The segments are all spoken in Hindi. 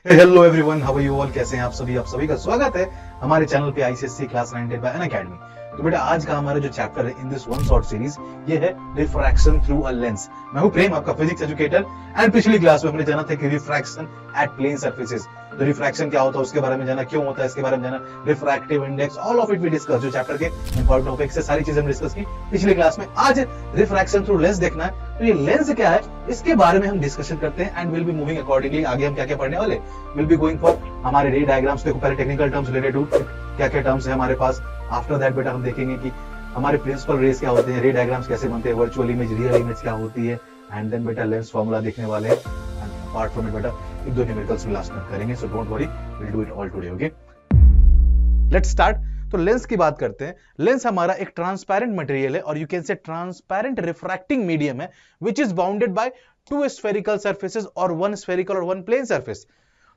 Hello everyone, how are you all? कैसे हैं आप सभी का स्वागत है हमारे चैनल पे आईसीएससी क्लास 9 बाय अनअकैडमी। तो बेटा आज का हमारा जो चैप्टर है in this one short series ये है रिफ्रैक्शन थ्रू अ लेंस। मैं हूं प्रेम, आपका फिजिक्स एजुकेटर। एंड पिछली क्लास में हमने जाना था कि रिफ्रैक्शन एट प्लेन सरफेसेस, तो रिफ्रैक्शन क्या होता है उसके बारे में जाना, क्यों होता है इसके बारे में जाना, refractive index, all of it we discuss. जो चैप्टर के इंपॉर्टेंट टॉपिक से सारी चीजें हम डिस्कस की पिछली क्लास में। आज रिफ्रैक्शन थ्रू लेंस देखना है, तो ये लेंस क्या है इसके बारे में हम डिस्कशन करते हैं and will be moving accordingly. आगे हम क्या क्या पढ़ने वाले, विल बी गोइंग फॉर हमारे रे डायग्राम्स। देखो पहले टेक्निकल टर्म्स रिलेटेड टू क्या क्या टर्म्स है हमारे पास। आफ्टर दैट बेटा हम देखेंगे कि हमारे प्रिंसिपल रेस क्या होते हैं, रे डायग्राम्स कैसे बनते हैं, वर्चुअल इमेज, रियल इमेज क्या होती है, एंड देन बेटा लेंस फॉर्मूला देखने वाले हैं। एंड अपार्ट फ्रॉम इट बेटा एक दो न्यूमेरिकल्स भी लास्ट में करेंगे, so don't worry, will do it all today. Okay, let's start. तो लेंस की बात करते हैं। लेंस हमारा एक ट्रांसपेरेंट मटेरियल है और you can say transparent refracting medium है which is bounded by two spherical surfaces और वन स्फेरिकल और वन प्लेन सर्फेस।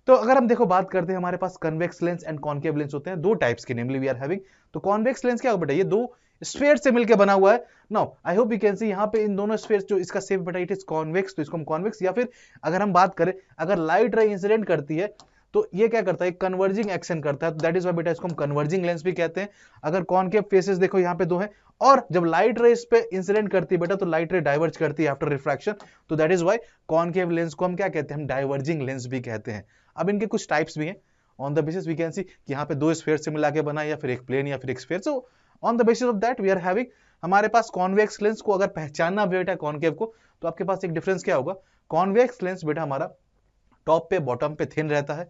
तो अगर हम देखो बात करते हैं, हमारे पास convex lens and concave lens होते हैं, दो टाइप्स के, नेमली वी आर हैविंग। तो कॉन्वेक्स लेंस क्या होगा बेटा, ये दो स्फीयर से मिलकर बना हुआ है। Now I hope you can see यहाँ पे इन दोनों स्फीयर जो इसका शेप बेटा इट इज कॉन्वेक्स, तो इसको हम कॉन्वेक्स, या फिर अगर हम बात करें अगर लाइट रे इंसिडेंट करती है तो ये क्या करता है, कन्वर्जिंग एक्शन करता है, दैट इज व्हाई बेटा इसको हम कन्वर्जिंग लेंस भी कहते हैं। अगर कॉन्केव फेसेस देखो यहाँ पे दो हैं, और जब लाइट रे इस पे इंसिडेंट करती है बेटा तो लाइट रे डाइवर्ज करती है आफ्टर रिफ्रैक्शन, तो that is why concave lens को हम क्या कहते हैं, हम डाइवर्जिंग लेंस भी कहते हैं। अब इनके कुछ टाइप्स भी हैं, on the basis we can see कि यहाँ पे दो स्फीयर से मिला के बना है, या फिर एक प्लेन या फिर एक sphere. So on the basis of that we are having हमारे पास कॉन्वेक्स लेंस को अगर पहचानना बेटा कॉन्केव को, तो आपके पास एक डिफरेंस क्या होगा, कॉन्वेक्स लेंस बेटा हमारा टॉप पे बॉटम पे थिन रहता है,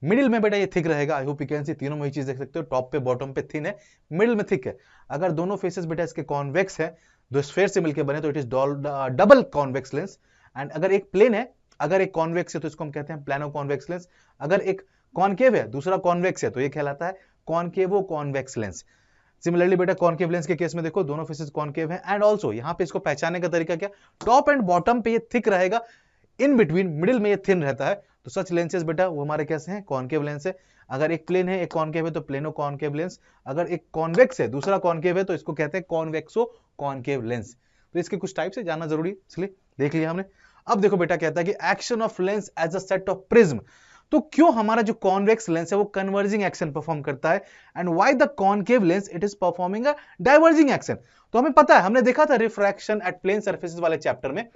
मिडिल में बेटा ये थिक रहेगा। आई होप यू कैन सी तीनों में ये चीज देख सकते हो, टॉप पे बॉटम पे थिन है, मिडिल में थिक है। अगर दोनों फेसेस बेटा इसके कॉन्वेक्स है, दो स्फीयर से मिलकर बने, तो it is double convex lens. And अगर एक प्लेन है, अगर एक कॉन्वेक्स है तो इसको हम कहते हैं प्लानो कॉन्वेक्स लेंस। अगर एक कॉन्केव है दूसरा कॉन्वेक्स है तो ये कहलाता है कॉन्केवो कॉन्वेक्स लेंस। सिमिलरली बेटा कॉन्केव लेंस के केस में देखो दोनों फेसेस कॉन्केव हैं, एंड ऑल्सो यहाँ पे इसको पहचानने का तरीका क्या, टॉप एंड बॉटम पे ये थिक रहेगा, इन बिटवीन मिडिल में ये थिन रहता है। तो सच लेंसेज बेटा वो हमारे कैसे हैं, कॉन्केव लेंस है। अगर एक प्लेन है एक कॉन्केव है तो प्लेनो कॉन्केव लेंस। अगर एक कॉन्वेक्स है दूसरा कॉन्केव है तो इसको कहते हैं कॉन्वेक्सो कॉन्केव लेंस। तो इसके कुछ टाइप्स है, जानना जरूरी, इसलिए देख लिया हमने। अब देखो बेटा कहता है कि action of lens as a set of prism. तो क्यों हमारा जो कॉन्वेक्स लेंस है वो कन्वर्जिंग एक्शन परफॉर्म करता है, and why the concave lens it is performing a diverging action. तो हमें पता है, हमने देखा था रिफ्रैक्शन एट प्लेन सर्फेसेस वाले चैप्टर में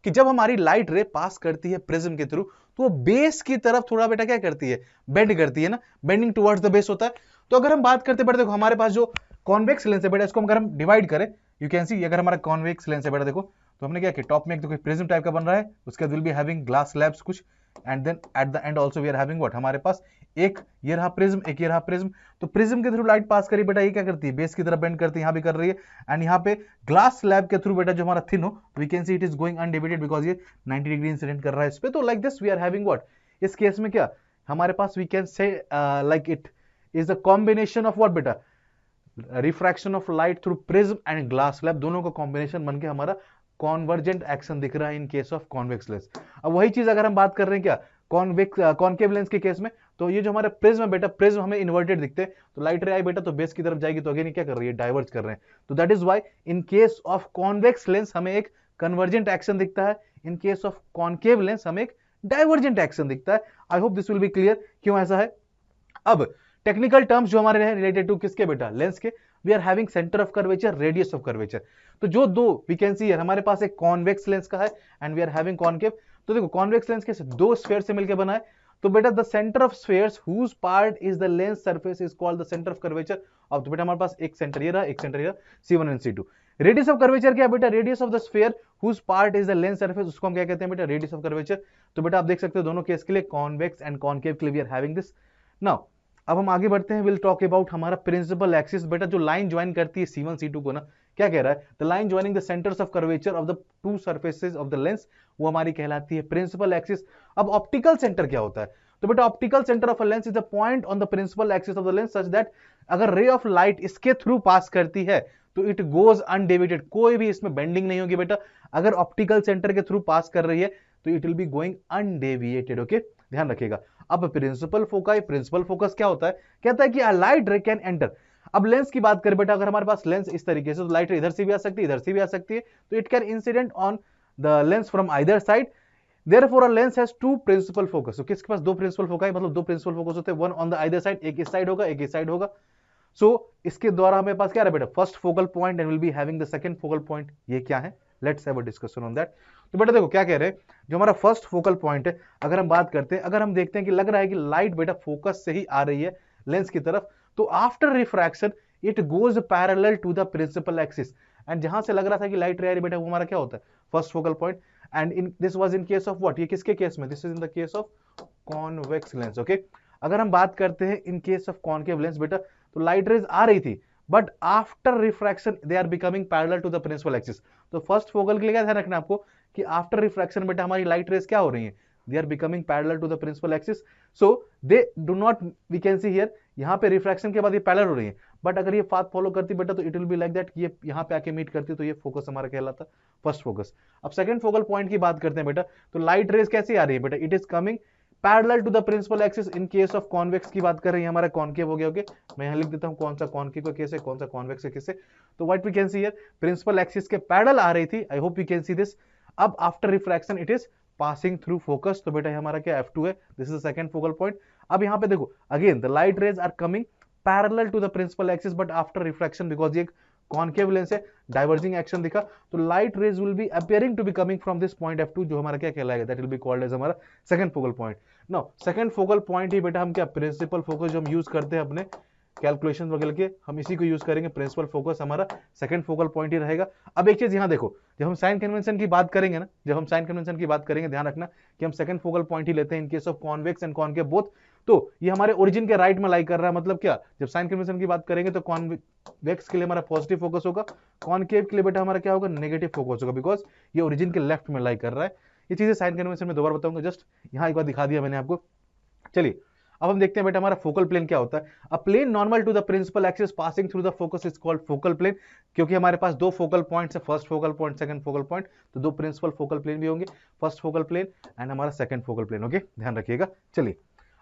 कि जब हमारी लाइट रे पास करती है प्रिज्म के थ्रू तो वो बेस की तरफ थोड़ा बेटा क्या करती है, बेंड करती है ना, बेंडिंग टुवर्ड्स द बेस होता है। तो अगर हम बात करते बेटा देखो हमारे पास जो कॉन्वेक्स लेंस है बेटा, इसको अगर हम डिवाइड करें, यू कैन सी अगर हमारा कॉन्वेक्स लेंस है बेटा देखो, तो हमने क्या किया, टॉप में एक तो प्रिज्म टाइप का बन रहा है, उसके बाद will be having glass slabs कुछ, and then at the end also we are having what, हमारे पास एक ये रहा प्रिज्म, एक ये रहा प्रिज्म। तो प्रिज्म के थ्रू लाइट पास करी बेटा, ये क्या करती है, बेस की तरफ बेंड करती है, यहां भी कर रही है। एंड यहाँ पे ग्लास स्लैब के थ्रू बेटा जो हमारा थिन हो, we can see it is going undivided because ये 90 डिग्री इंसिडेंट कर रहा है इस पे। तो like this we are having what, इस केस में क्या हमारे पास, we can say like it is a combination of what बेटा, refraction of light through prism and glass slab, दोनों का कॉम्बिनेशन बनके हमारा कॉन्वर्जेंट एक्शन दिख रहा है इन केस ऑफ कॉन्वेक्स लेंस। अब वही चीज अगर हम बात कर रहे हैं क्या कॉन्केव लेंस के केस में, तो ये जो हमारे प्रिज्म है बेटा, प्रिज्म हमें इन्वर्टेड दिखते हैं, तो लाइट रे आई बेटा तो बेस की तरफ जाएगी, तो अगेन क्या कर रही है, डाइवर्ज कर रहे हैं। तो that is why in case of convex lens हमें एक कन्वर्जेंट एक्शन दिखता है, इन केस ऑफ कॉन्केव लेंस हमें एक डाइवर्जेंट एक्शन दिखता है। I hope this will be clear क्यों ऐसा है। अब टेक्निकल टर्म्स जो हमारे हैं रिलेटेड टू किसके बेटा, लेंस के, we are having centre of curvature, radius of curvature. तो जो दो वी कैन सी हमारे पास एक कॉन्वेक्स लेंस का है and we are having concave. तो देखो कॉन्वेक्स लेंस के दो स्फीयर से मिलकर बना है, तो बेटा the centre of spheres whose part is the lens surface is called the centre of curvature. अब तो बेटा हमारे पास एक सेंटर ये रहा, एक सेंटर ये रहा, C1 and C2। Radius of curvature क्या है बेटा, radius of the sphere whose part is the lens surface, उसको हम क्या कहते हैं बेटा, रेडियस ऑफ कर्वेचर। तो बेटा आप देख सकते हो दोनों केस के लिए कॉन्वेक्स एंड कॉन्केव के लिए we are having this. Now अब हम आगे बढ़ते हैं, विल टॉक अबाउट हमारा प्रिंसिपल एक्सिस। बेटा जो लाइन ज्वाइन करती है C1 C2 को ना, क्या कह रहा है, the line joining the centres of curvature of the two surfaces of the lens, वो हमारी कहलाती है प्रिंसिपल एक्सिस। अब ऑप्टिकल सेंटर क्या होता है, तो बेटा optical centre of a lens is a point on the principal axis of the lens such that अगर रे ऑफ लाइट इसके थ्रू पास करती है तो इट गोज अनडेविएटेड, कोई भी इसमें बेंडिंग नहीं होगी बेटा। अगर ऑप्टिकल सेंटर के थ्रू पास कर रही है तो it will be going undeviated. Okay, ध्यान रखिएगा। अब प्रिंसिपल फोकस, प्रिंसिपल फोकस क्या होता है, कहता है कि अ लाइट रे कैन एंटर। अब लेंस की बात करें बेटा, अगर हमारे पास लेंस इस तरीके से, तो लाइट रे इधर से भी आ सकती है, इधर से भी आ सकती है, तो it can incident on the lens from either side Therefore a lens has two principal focus. तो किसके पास दो प्रिंसिपल फोकस, मतलब दो प्रिंसिपल फोकस होते हैं, one on the either side, एक इस साइड होगा एक इस साइड होगा. सो इसके द्वारा हमें पास क्या है बेटा, first focal point and will be having the second focal point. ये क्या है, let's have a discussion on that. तो बेटा देखो क्या कह रहे हैं, जो हमारा फर्स्ट फोकल पॉइंट है, अगर हम बात करते हैं, अगर हम देखते हैं कि लग रहा है कि लाइट बेटा फोकस से ही आ रही है लेंस की तरफ, तो after refraction it goes parallel to the principal axis. And जहां से लग रहा था कि लाइट रे आ रही बेटा, वो हमारा क्या होता है, first focal point. And in this was in case of what, ये किसके केस में, this is in the case of convex lens. Okay, अगर हम बात करते हैं in case of concave lens बेटा, तो लाइट रेज आ रही थी, but after refraction they are becoming parallel to the principal axis. तो फर्स्ट फोकल के लिए क्या ध्यान रखना आपको, कि आफ्टर रिफ्रैक्शन बेटा हमारी लाइट रेज क्या हो रही है, they are becoming parallel to the principal axis. So they do not, we can see here, यहाँ पे रिफ्रैक्शन के बाद ये पैरेलल हो रही है, बट अगर ये पाथ फॉलो करती बेटा तो it will be like that, ये यहाँ पे आके मीट करती, तो ये फोकस हमारा कहलाता फर्स्ट फोकस. अब सेकंड फोकल पॉइंट की बात करते हैं बेटा, तो लाइट रेज कैसे आ रही है बेटा, it is coming parallel to the principal axis. In case of convex की बात कर रहे हैं, हमारा कॉन्केव हो गया. ओके, मैं यहां लिख देता हूं कौन सा कॉन्केव का केस है, कौन सा कॉन्वेक्स का केस है. तो what we can see here, principal axis के पैरेलल आ रही थी, I hope you can see this. अब after refraction it is passing through focus, तो बेटा हमारा क्या F2 है, this is the second focal point. अब यहां पे देखो again the light rays are coming parallel to the principal axis, but after refraction, because ये कॉन्केव लेंस है, डाइवर्जिंग एक्शन दिखा, तो light raise will be appearing to be coming from this point F2, जो हमारा क्या कहलाएगा, that will be called as हमारा second focal point. Now second focal point ही बेटा हम क्या, प्रिंसिपल फोकस जो हम यूज करते हैं अपने कैलकुलेशन वगैरह के, हम इसी को यूज करेंगे. प्रिंसिपल फोकस हमारा सेकंड फोकल पॉइंट ही रहेगा. अब एक चीज यहां देखो, जब हम साइन कन्वेंशन की बात करेंगे ना, जब हम साइन कन्वेंशन की बात करेंगे, ध्यान रखना कि हम सेकंड फोकल पॉइंट ही लेते हैं in case of convex and concave both. तो ये हमारे ओरिजिन के राइट में लाई कर रहा है, मतलब क्या, जब साइन कन्वेंशन की बात करेंगे तो कॉन्वेक्स के लिए हमारा पॉजिटिव फोकस होगा, कॉन्केव के लिए बेटा हमारा क्या होगा, नेगेटिव फोकस होगा, बिकॉज ये ओरिजिन के लेफ्ट में लाई कर रहा है. ये चीजें साइन कन्वेंशन में दोबारा बताऊंगा, जस्ट यहां एक बार दिखा दिया मैंने आपको. चलिए अब हम देखते हैं बेटा हमारा फोकल प्लेन क्या होता है. A plane normal to the principal axis passing through the focus is called focal plane. क्योंकि हमारे पास दो फोकल पॉइंट्स है, first focal point, second focal point, तो दो प्रिंसिपल फोकल प्लेन भी होंगे, फर्स्ट फोकल प्लेन एंड हमारा सेकंड फोकल प्लेन. ओके, ध्यान रखिएगा. चलिए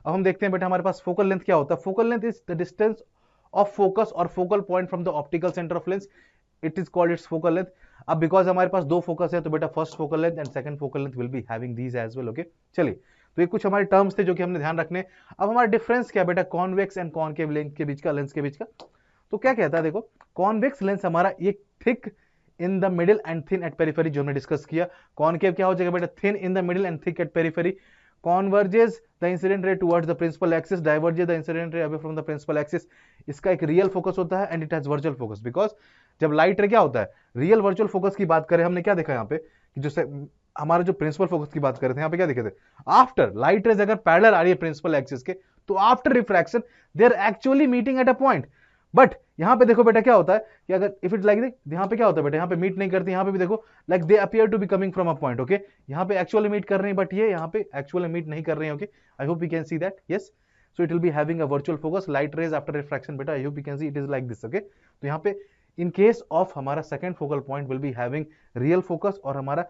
अब हम देखते हैं बेटा हमारे पास फोकल लेंथ क्या होता है. Focal length is the distance of focus और focal point from the optical centre of lens, it is called its focal length. अब बिकॉज हमारे पास दो फोकस है, तो बेटा first focal length and second focal length will be having these as well. Okay, चलिए तो ये कुछ हमारे टर्म्स थे जो कि हमने ध्यान रखने. अब हमारा डिफरेंस क्या बेटा, कॉन्वेक्स एंड कॉन्केव लेंस के बीच का, लेंस के बीच का. तो क्या कहता है देखो, कॉन्वेक्स लेंस हमारा ये thick in the middle and thin at periphery, जो हमने डिस्कस किया. कॉन्केव क्या हो जाएगा बेटा, thin in the middle and thick at periphery. Converges the incident ray towards the principal axis, diverges the incident ray away from the principal axis. इसका एक रियल फोकस होता है and it has virtual focus, because जब लाइट रे क्या होता है, रियल वर्चुअल फोकस की बात करें, हमने क्या देखा यहाँ पे कि जो हमारे जो प्रिंसिपल फोकस की बात कर रहे थे, यहाँ पे क्या देखे थे, आफ्टर लाइट रेज अगर पैरेलल आ रही है प्रिंसिपल एक्सिस के, तो after refraction they are actually meeting at a point. But यहां पे देखो बेटा क्या होता है कि अगर इफ इट लाइक यहां पे क्या होता है बेटा, यहां पे मीट नहीं करती, यहां पे भी देखो like they appear to be coming from a point. Okay, यहां पे एक्चुअली मीट कर रही है, बट ये यहां पे एक्चुअली मीट नहीं कर रही है. Okay, I hope you can see that. Yes, so it will be having a virtual focus, light rays after refraction बेटा, I hope you can see it is like this. Okay, तो यहां पे इन केस ऑफ हमारा second focal point will be having real focus, और हमारा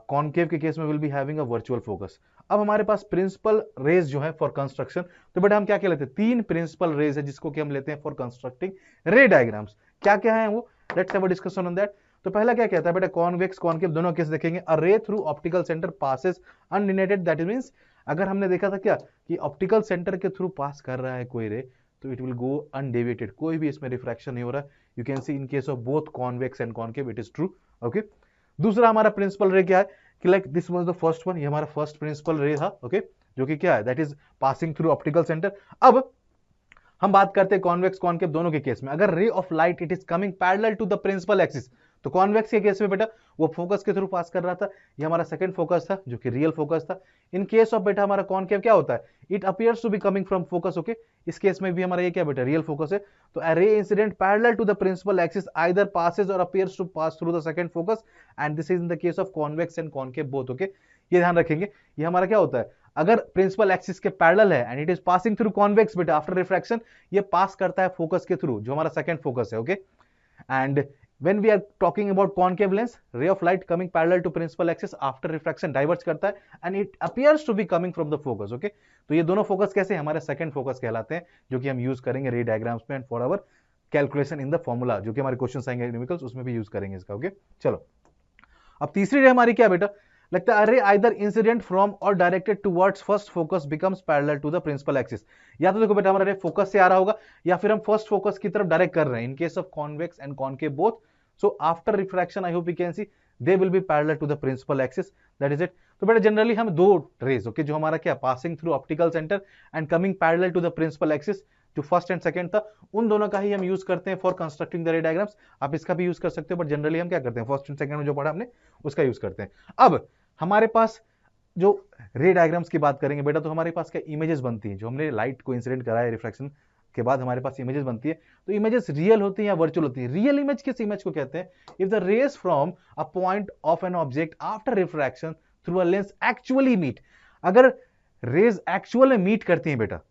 कॉन्केव के केस में will be having a virtual focus. अब हमारे पास प्रिंसिपल रेज जो है फॉर कंस्ट्रक्शन, तो बेटा हम क्या क्या लेते हैं, तीन प्रिंसिपल रेज है जिसको कि हम लेते हैं फॉर कंस्ट्रक्टिंग रे डायग्राम्स. क्या क्या है वो, let's have a discussion on that. तो पहला क्या कहता है बेटा, कॉन्वेक्स कॉन्केव दोनों केस देखेंगे. A ray through optical centre passes undeviated, that means अगर हमने देखा था क्या कि ऑप्टिकल सेंटर के थ्रू पास कर रहा है कोई रे, तो इट विल गो अनडेविएटेड, कोई भी इसमें रिफ्रैक्शन नहीं हो रहा है. You can see in case of both convex and concave it is true. Okay, दूसरा हमारा प्रिंसिपल रे क्या है कि like this was the first one, ये हमारा फर्स्ट प्रिंसिपल रे था. ओके, जो कि क्या है, that is passing through optical centre. अब हम बात करते हैं कॉन्वेक्स कॉन्केव दोनों के केस में. अगर ray of light it is coming parallel to the principal axis, तो कॉन्वेक्स के केस में बेटा वो फोकस के थ्रू पास कर रहा था, ये हमारा सेकंड फोकस था जो कि रियल फोकस था. इन केस ऑफ बेटा हमारा कॉन्केव क्या होता है, it appears to be coming from focus. Okay, इस केस में भी हमारा ये क्या बेटा, रियल फोकस है. तो a ray incident parallel to the principal axis either passes or appears to pass through the second focus, and this is in the case of convex and concave both. Okay, ये ध्यान रखेंगे. ये हमारा क्या होता है, अगर प्रिंसिपल एक्सिस के पैरेलल है and it is passing through convex बेटा, आफ्टर रिफ्रैक्शन ये पास करता है फोकस के थ्रू, जो हमारा सेकंड फोकस है. Okay, and when we are talking about concave lens, ray of light coming parallel to principal axis after refraction diverge करता है and it appears to be coming from the focus. okay, तो ये दोनों फोकस कैसे हमारे सेकंड फोकस कहलाते हैं, जो कि हम यूज करेंगे रे डायग्राम्स में and for our calculation in the formula, जो कि हमारे क्वेश्चन आएंगे न्यूमेरिकल्स, उसमें भी यूज करेंगे इसका. ओके, चलो अब तीसरी रे हमारी क्या बेटा, लगता है अरे आइदर इंसिडेंट फ्रॉम और directed towards first focus becomes parallel to the principal axis. या तो देखो बेटा हमारा रे फोकस से आ रहा होगा या फिर हम फर्स्ट फोकस की तरफ डायरेक्ट कर रहे हैं in case of convex and concave both. So after refraction I hope you can see they will be parallel to the principal axis, that is it. तो बेटा जनरली हम दो रेज ओके जो हमारा क्या passing through optical centre and coming parallel to the principal axis जो फर्स्ट एंड सेकंड था, उन दोनों का ही हम यूज करते हैं for constructing the ray diagrams. आप इसका भी यूज कर सकते हो बट जनरली हम क्या करते हैं फर्स्ट एंड सेकंड में जो पढ़ा हमने उसका यूज करते हैं। अब हमारे पास जो रे डायग्राम्स की बात करेंगे बेटा तो हमारे पास क्या इमेजेस बनती हैं, जो हमने लाइट को इंसिडेंट करा है रिफ्लेक्शन के बाद हमारे पास इमेजेस बनती है। तो इमेजेस रियल होती हैं या वर्चुअल होती है? रियल इमेज किस इमेज को कहते हैं? If the rays from a point of an object after refraction through a lens actually meet, अगर रेज एक्चुअल में मीट करती हैं बेटा,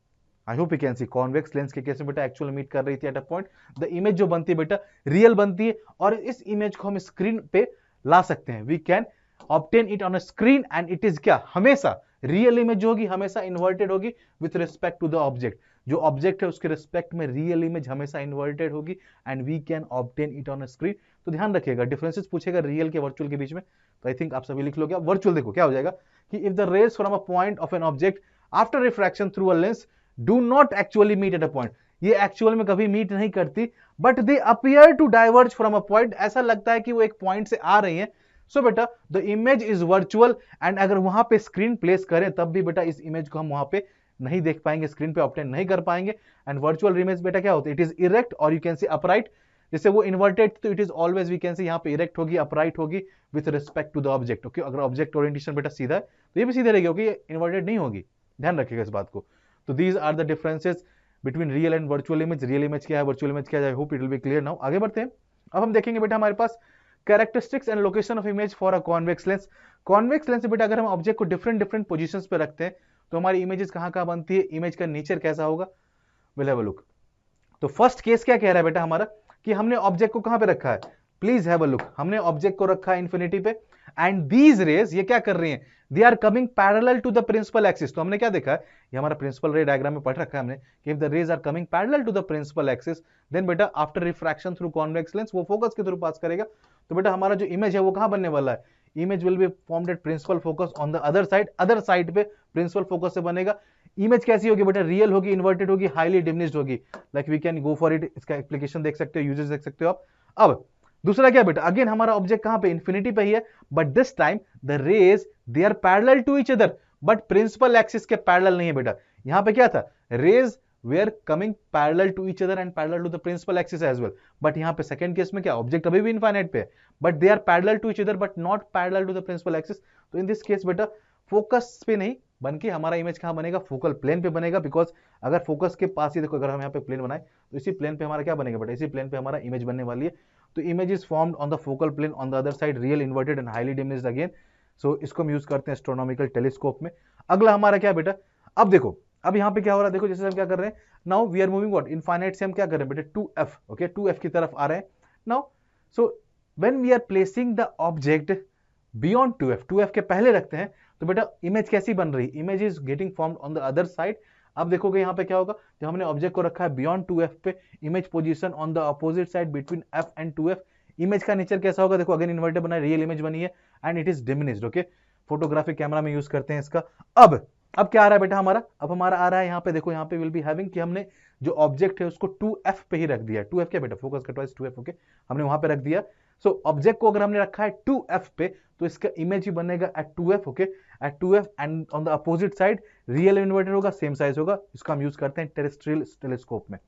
I hope you can see convex lens के केस में बेटा एक्चुअल मीट कर रही थी at a point, the image जो बनती है बेटा रियल बनती है और इस इमेज को हम स्क्रीन पे ला सकते हैं। We can obtain it on a screen and it is क्या हमेशा रियल इमेज होगी, हमेशा इन्वर्टेड होगी with respect to the object. जो ऑब्जेक्ट है उसके रिस्पेक्ट में रियल इमेज हमेशा इन्वर्टेड होगी and we can obtain it on a screen. तो ध्यान रखिएगा डिफरेंसेस पूछेगा रियल के वर्चुअल के बीच में, तो आई थिंक आप सभी लिख लोगे। वर्चुअल देखो क्या हो जाएगा कि if the rays from a point of an object after refraction through a lens do not actually meet at a point, ये एक्चुअल में कभी मीट नहीं करती but they appear to diverge from a point, ऐसा लगता है कि वो एक पॉइंट से आ रही है। सो बेटा the image is virtual and अगर वहां पे स्क्रीन प्लेस करें तब भी बेटा इस इमेज को हम वहां पे नहीं देख पाएंगे, स्क्रीन पे ऑब्टेन नहीं कर पाएंगे। एंड वर्चुअल इमेज बेटा क्या होती है? इट इज इरेक्ट और यू कैन सी अपराइट। जैसे वो इन्वर्टेड तो it is always we can see यहाँ पे इरेक्ट होगी, अपराइट होगी with respect to the object. Okay अगर ऑब्जेक्ट ओरिएंटेशन बेटा सीधा है तो ये भी सीधे रहेगी, ओके इन्वर्टेड नहीं होगी, ध्यान रखिएगा इस बात को। तो these are the differences between real and virtual image. Real image क्या है, वर्चुअल इमेज क्या है, I hope it will be clear now. आगे बढ़ते हैं। अब हम देखेंगे बेटा हमारे पास characteristics and location of image for a convex lens. Convex lens बेटा अगर हम ऑब्जेक्ट को डिफरेंट डिफरेंट पोजीशंस पे रखते हैं तो हमारी इमेजेस कहां कहां बनती है, इमेज का नेचर कैसा होगा, विल हैव अ लुक। तो फर्स्ट केस क्या कह रहा है बेटा हमारा कि हमने ऑब्जेक्ट को कहां पे रखा है, प्लीज हैव अ लुक, हमने ऑब्जेक्ट को रखा है इंफिनिटी पे एंड दीज रेज ये क्या कर रही हैं, they are coming parallel to the principal axis. तो हमने क्या देखा है, ये हमारा प्रिंसिपल रे डायग्राम में पढ़ रखा है हमने कि if the rays are coming parallel to the principal axis then बेटा after refraction through convex lens वो फोकस के थ्रू पास करेगा। तो बेटा हमारा जो इमेज है वो कहां बनने वाला है, image will be formed at principal focus on the other side पे प्रिंसिपल फोकस से बनेगा। इमेज कैसी होगी बेटा, रियल होगी, इन्वर्टेड होगी, हाईली डिमिनिश्ड होगी, like we can go for it. इसका एप्लीकेशन देख सकते हो, यूजेस देख सकते हो आप। अब दूसरा क्या बेटा, अगेन हमारा ऑब्जेक्ट कहां पे, इंफिनिटी पे ही है, but this time the rays they are parallel to each other but principal axis के पैरेलल नहीं है बेटा। यहां पे क्या था, rays were coming parallel to each other and parallel to the principal axis as well, but यहां पे सेकंड केस में क्या, ऑब्जेक्ट अभी भी इनफाइनाइट पे है but they are parallel to each other but not parallel to the principal axis. तो इन दिस केस बेटा फोकस पे नहीं बनके हमारा इमेज कहां बनेगा, फोकल प्लेन पे बनेगा। बिकॉज अगर फोकस के पास ही देखो, अगर हम यहाँ पे प्लेन बनाए तो इसी प्लेन पे हमारा क्या बनेगा बेटा, इसी प्लेन पे हमारा इमेज बनने वाली है। तो image is formed on the focal plane on the other side, real, inverted and highly diminished again. So इसको हम यूज करते हैं एस्ट्रोनॉमिकल टेलीस्कोप में। अगला हमारा क्या बेटा, अब देखो अब यहाँ पे क्या हो रहा है, देखो जैसे हम क्या कर रहे हैं, now we are moving what, infinite से हम क्या कर रहे हैं बेटा 2f, ओके 2f की तरफ आ रहे हैं now. So when we are placing the object beyond 2f के पहले रखते हैं तो बेटा इमेज कैसी बन रही, image is getting formed on the other side. अब देखोगे यहाँ पे क्या होगा, जब हमने ऑब्जेक्ट को रखा है बियॉन्ड 2f पे, image position on the opposite side between f and 2f, image का नेचर कैसा होगा, देखो अगेन इन्वर्टेड बना है, रियल इमेज बनी है and it is diminished. Okay photographic camera में यूज करते हैं इसका। अब क्या आ रहा है बेटा हमारा, अब हमारा आ रहा है यहाँ पे, देखो यहाँ पे विल बी हैविंग कि हमने जो ऑब्जेक्ट है उसको 2f पे ही रख दिया। 2f क्या बेटा, फोकस का ट्वाइस 2f, ओके हमने वहां पे रख दिया। सो ऑब्जेक्ट को अगर हमने रखा है 2f पे तो इसका इमेज ही बनेगा at 2f, okay at 2f and on the opposite side real inverted होगा, सेम साइज होगा। इसका हम यूज करते हैं टेरेस्ट्रियल टेलीस्कोप में।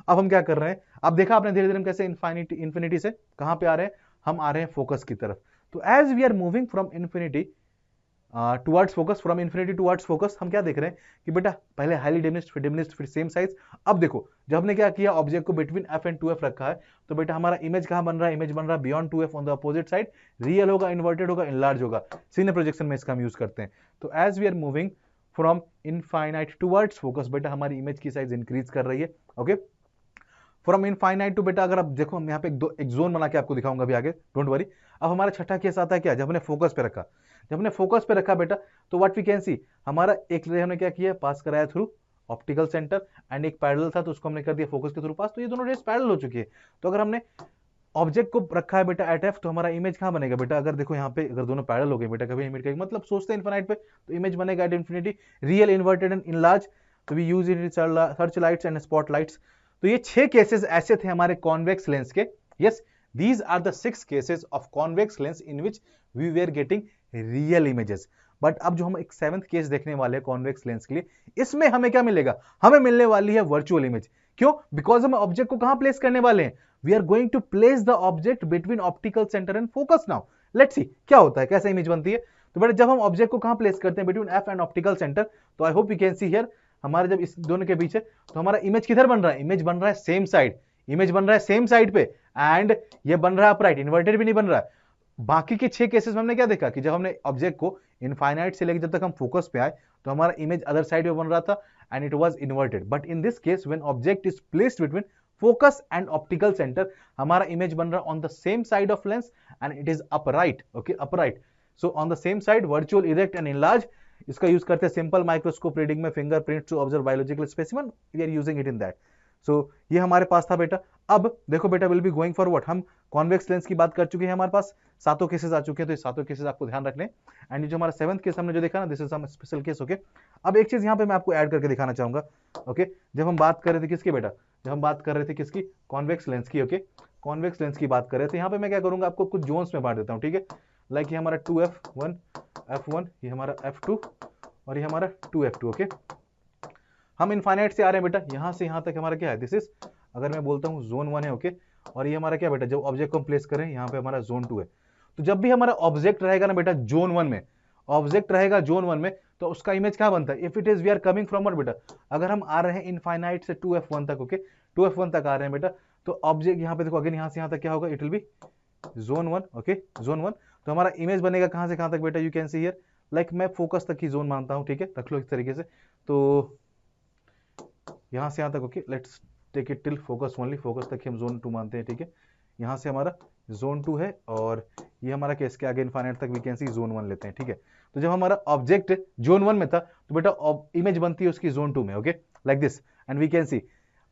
अब हम क्या कर रहे हैं, अब देखा आपने धीरे धीरे हम कैसे इंफिनिटी से कहां पे आ रहे हैं, हम आ रहे हैं फोकस की तरफ। तो as we are moving from infinity towards focus, from infinity towards focus, हम क्या देख रहे हैं कि बेटा पहले हाईली डिमिनिश्ड फिर डिमिनिश्ड फिर सेम साइज। अब देखो जब हमने क्या किया, ऑब्जेक्ट को बिटवीन f एंड 2f रखा है तो बेटा हमारा इमेज कहां बन रहा है, इमेज बन रहा है beyond 2f on the opposite side, real होगा, इन्वर्टेड होगा, इनलार्ज होगा। सीने प्रोजेक्शन में इसका हम यूज करते हैं। तो as we are moving from infinite towards focus बेटा हमारी इमेज की साइज इंक्रीज कर रही है। ओके फ्रॉम इनफाइनाइट टू बेटा, अगर आप देखो हम यहाँ पे एक जोन बना के आपको दिखाऊंगा अभी आगे, डोंट वरी। अब हमारा छठा केस आता है क्या, जब हमने फोकस पे रखा, जब हमने फोकस पे रखा बेटा तो व्हाट वी कैन सी, हमारा एक रे हमने क्या किया, पास कराया थ्रू ऑप्टिकल सेंटर एंड एक पैरेलल था तो उसको हमने कर दिया फोकस के थ्रू पास, तो ये दोनों रेस पैरेलल हो चुकी है। तो अगर हमने ऑब्जेक्ट को रखा है बेटा एट एफ, तो हमारा इमेज कहाँ बनेगा बेटा, अगर देखो यहाँ पे अगर दोनों पैरेलल हो गए बेटा कभी इमेज का मतलब सोचते हैं इनफाइनाइट पे, तो इमेज बनेगा at infinity, real, inverted and enlarge, तो we use it search lights and spot lights. तो ये 6 केसेस ऐसे थे हमारे कॉन्वेक्स लेंस के। Yes, these are the 6 cases of convex lens in which we were getting real images. But अब जो हम एक 7th केस देखने वाले हैं कॉन्वेक्स लेंस के लिए, इसमें हमें क्या मिलेगा, हमें मिलने वाली है वर्चुअल इमेज। क्यों? बिकॉज हम ऑब्जेक्ट को कहां प्लेस करने वाले हैं, we are going to place the object between optical centre and focus. Now let's see क्या होता है, कैसे इमेज बनती है। तो बेटा जब हम ऑब्जेक्ट को कहां प्लेस करते हैं, between F and optical centre, तो I hope you can see here, हमारे जब इस दोनों के बीच है, तो हमारा इमेज किधर बन रहा है, इमेज बन रहा है सेम साइड, इमेज बन रहा है सेम साइड पे, एंड ये बन रहा है अपराइट, इन्वर्टेड भी नहीं बन रहा है। बाकी के 6 केसेस में हमने क्या देखा कि जब हमने ऑब्जेक्ट को इनफाइनाइट से लेकर जब तक हम फोकस पे आए, तो हमारा इमेज अदर साइड पे बन रहा था and it was inverted. But in this case when object is placed between focus and optical centre, हमारा इमेज बन रहा है on the same side of lens and it is upright. Okay, upright, so on the same side, virtual, erect and enlarge. इसका यूज करते हैं सिंपल माइक्रोस्कोप रीडिंग में fingerprints to observe biological specimen, we are using it in that. So ये हमारे पास था बेटा। अब देखो बेटा, विल बी गोइंग फॉरवर्ड, हम कॉन्वेक्स लेंस की बात कर चुके हैं, हमारे पास 7 केसेस आ चुके हैं, तो ये 7 केसेस आपको ध्यान रखने। एंड ये जो हमारा 7th केस हमने जो देखा ना, this is some special case. Okay, अब एक चीज यहाँ पे मैं आपको ऐड करके दिखाना चाहूंगा। ओके, जब हम बात कर रहे थे किसकी बेटा, जब हम बात कर रहे थे किसकी, कॉन्वेक्स लेंस की। ओके, कॉन्वेक्स लेंस की बात कर रहे थे, यहाँ पे मैं क्या करूंगा, आपको कुछ जोन्स में बांट देता हूँ। ठीक है, लाइक ये हमारा 2f1, f1, ये हमारा f2 और ये हमारा 2f2। ओके, हम इनफाइनाइट से आ रहे हैं बेटा, यहां से यहां तक हमारा क्या है, दिस इज, अगर मैं बोलता हूं जोन 1 है। ओके, और ये हमारा क्या बेटा, जब ऑब्जेक्ट को हम प्लेस करें यहाँ पे हमारा जोन 2 है। तो जब भी हमारा ऑब्जेक्ट रहेगा ना बेटा जोन 1 में, ऑब्जेक्ट रहेगा जोन 1 में, तो उसका इमेज क्या बनता है, if it is we are coming from what बेटा, अगर हम आ रहे हैं इनफाइनाइट से 2f1 तक। ओके, 2f1 तक आ रहे हैं बेटा, तो ऑब्जेक्ट यहाँ पे देखो अगेन यहाँ से यहाँ तक क्या होगा, it will B zone 1। Okay, zone 1, तो हमारा इमेज बनेगा कहां से कहां तक बेटा, you can see here, like मैं फोकस तक की जोन मानता हूं। ठीक है, रख लो इस तरीके से, तो यहां से यहां तक। Okay, let's take it till focus only, focus तक ही हम जोन 2 मानते हैं। ठीक है, यहां से हमारा जोन 2 है और ये हमारा केस के आगे इनफाइनाइट तक वी कैन सी जोन 1 लेते हैं। ठीक है, तो जब हमारा ऑब्जेक्ट जोन 1 में था, तो बेटा इमेज बनती है उसकी जोन 2 में। Okay, like this, and we can see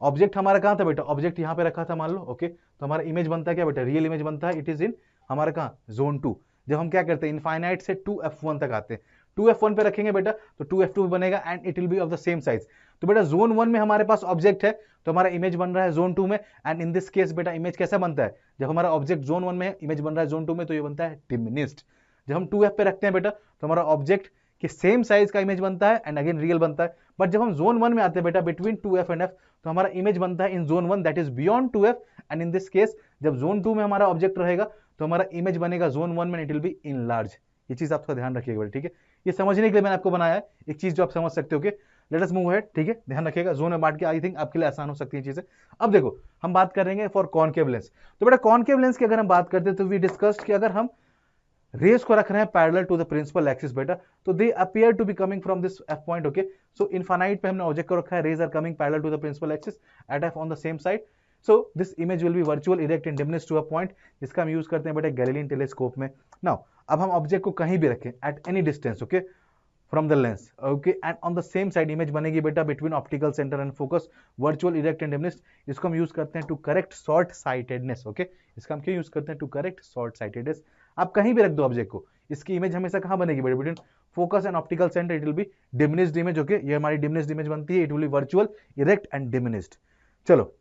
object हमारा कहां था बेटा, ऑब्जेक्ट यहां पे रखा था मान लो। ओके, तो हमारा इमेज बनता है क्या बेटा, रियल इमेज बनता है, इट इज इन हमारा कहां, जोन 2। जब हम क्या करते हैं, इनफाइनाइट से 2f1 तक आते हैं, 2f1 पे रखेंगे बेटा, तो 2f2 बनेगा and it will B of the same size. तो बेटा जोन 1 में हमारे पास ऑब्जेक्ट है, तो हमारा इमेज बन रहा है जोन 2 में, एंड इन दिस केस बेटा इमेज कैसा बनता है, जब हमारा ऑब्जेक्ट जोन 1 में है, इमेज बन रहा है जोन 2 में, तो ये बनता है डिमिनिस्ड। जब हम 2f पे रखते हैं बेटा, तो हमारा ऑब्जेक्ट के सेम साइज का इमेज बनता है एंड अगेन रियल बनता है। बट जब हम जोन 1 में आते हैं बेटा, बिटवीन 2f एंड f, तो हमारा इमेज बनता है in zone 1 that is beyond 2f, and in this case जब जोन 2 में हमारा ऑब्जेक्ट रहेगा, तो हमारा इमेज बनेगा जोन 1 में, it will be in large. ये चीज आपका ध्यान रखिएगा बेटा। ठीक है, ये समझने के लिए मैंने आपको बनाया है, एक चीज जो आप समझ सकते हो। कि लेट अस मूव अहेड। ठीक है, ध्यान रखिएगा, जोन में बांट के आई थिंक आपके लिए आसान हो सकती है चीजें। अब देखो हम बात करेंगे फॉर कॉनकेव लेंस। तो बेटा कॉनकेव लेंस की अगर हम बात करते हैं, तो वी डिस्कस्ड कि अगर हम रेस को रख रहे हैं parallel to the principal axis बेटा, तो they appear to be coming from this f point. Okay, so infinite पे हमने ऑब्जेक्ट को रखा है, rays are coming parallel to the principal axis at f on the same side. So this image will be virtual, erect and diminished to a point, जिसका हम यूज करते हैं बेटा गैलीलियन टेलीस्कोप में। नाउ अब हम ऑब्जेक्ट को कहीं भी रखें at any distance, okay, from the lens, okay, and on the same side image बनेगी बेटा between optical centre and focus, virtual, erect and diminished. इसको हम यूज करते हैं to correct short sightedness. Okay, इसका हम क्यों यूज करते हैं, टू करेक्ट शॉर्ट साइटेडनेस। आप कहीं भी रख दो ऑब्जेक्ट को, इसकी इमेज हमेशा कहां बनेगी बेटा, between focus and optical centre, it will B diminished image. Okay, ये हमारी डिमिनिश्ड इमेज बनती है, it will be virtual, erect and diminished. चलो,